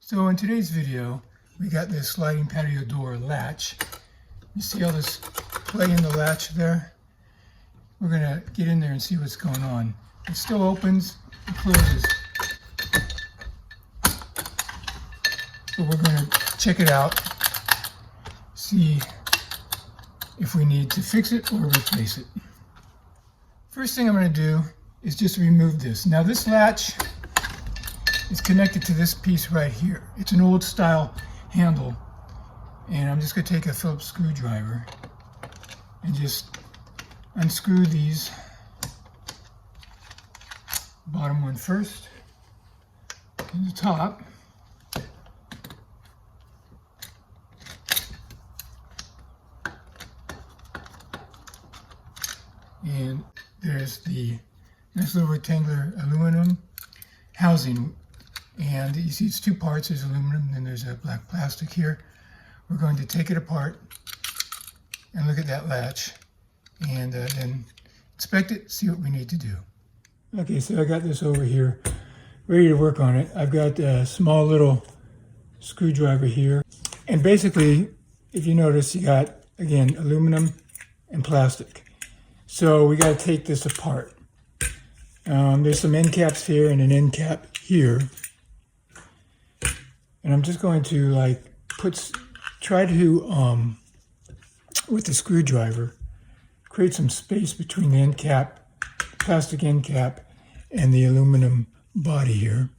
So in today's video, we got this sliding patio door latch. You see all this play in the latch there? We're gonna get in there and see what's going on. It still opens, it closes. But we're gonna check it out, see if we need to fix it or replace it. First thing I'm gonna do is just remove this. Now this latch is connected to this piece right here. It's an old style handle. And I'm just going to take a Phillips screwdriver and just unscrew these. Bottom one first, and the top. And there's the nice little rectangular aluminum housing. And you see it's two parts, there's aluminum, and then there's a black plastic here. We're going to take it apart and look at that latch and then inspect it, see what we need to do. Okay, so I got this over here, ready to work on it. I've got a small little screwdriver here. And basically, if you notice, you got, again, aluminum and plastic. So we got to take this apart. There's some end caps here and an end cap here. And I'm just going to try to, with the screwdriver, create some space between the end cap, plastic end cap, and the aluminum body here.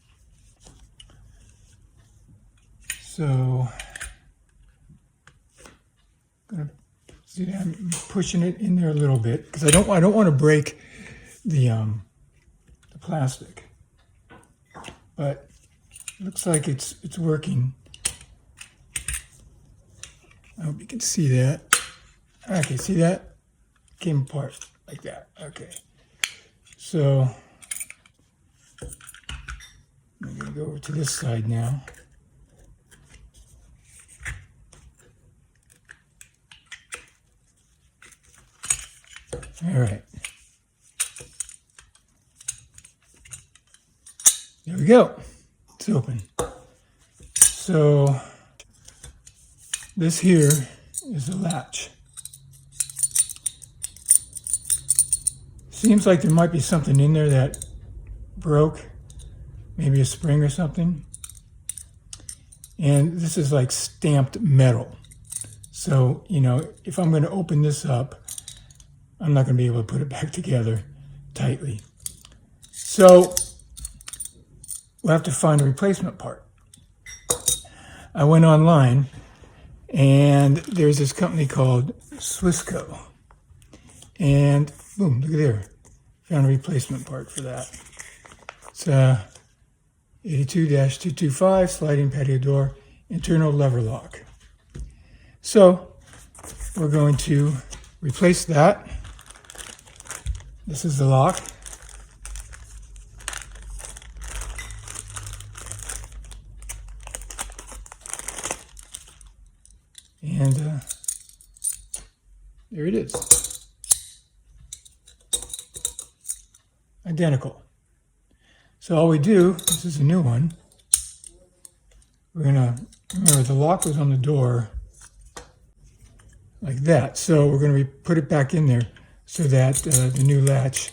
So, I'm pushing it in there a little bit because I don't want to break the plastic, but it looks like it's working. I hope you can see that. Okay, see that? Came apart like that. Okay. So I'm going to go over to this side now. All right. There we go. It's open. So this here is the latch. Seems like there might be something in there that broke, maybe a spring or something. And this is like stamped metal. So, you know, if I'm going to open this up, I'm not going to be able to put it back together tightly. So we'll have to find a replacement part. I went online and there's this company called Swissco. And boom, look at there. Found a replacement part for that. It's 82-225 sliding patio door, internal lever lock. So we're going to replace that. This is the lock. And there it is. Identical. So all we do, this is a new one, we're gonna, remember the lock was on the door like that. So we're gonna put it back in there so that the new latch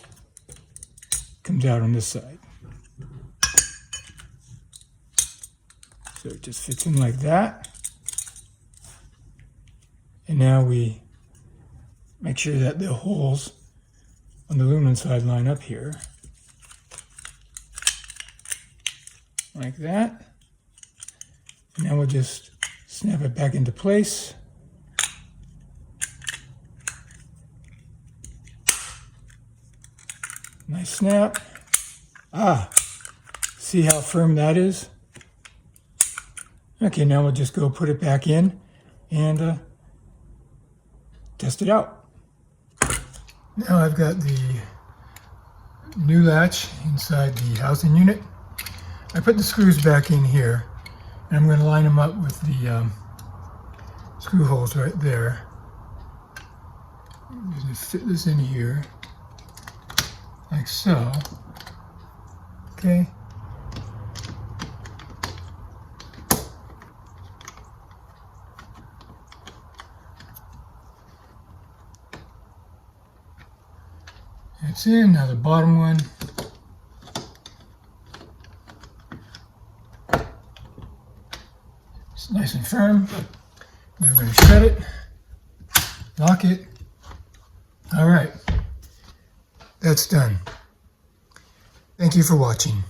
comes out on this side. So it just fits in like that. And now we make sure that the holes on the aluminum side line up here. Like that. And now we'll just snap it back into place. Nice snap. See how firm that is? Okay, now we'll just go put it back in and test it out. Now I've got the new latch inside the housing unit. I put the screws back in here, and I'm going to line them up with the screw holes right there. I'm going to fit this in here, like so. Okay. That's in. Now the bottom one. It's nice and firm. We're going to shut it, lock it. All right, that's done. Thank you for watching.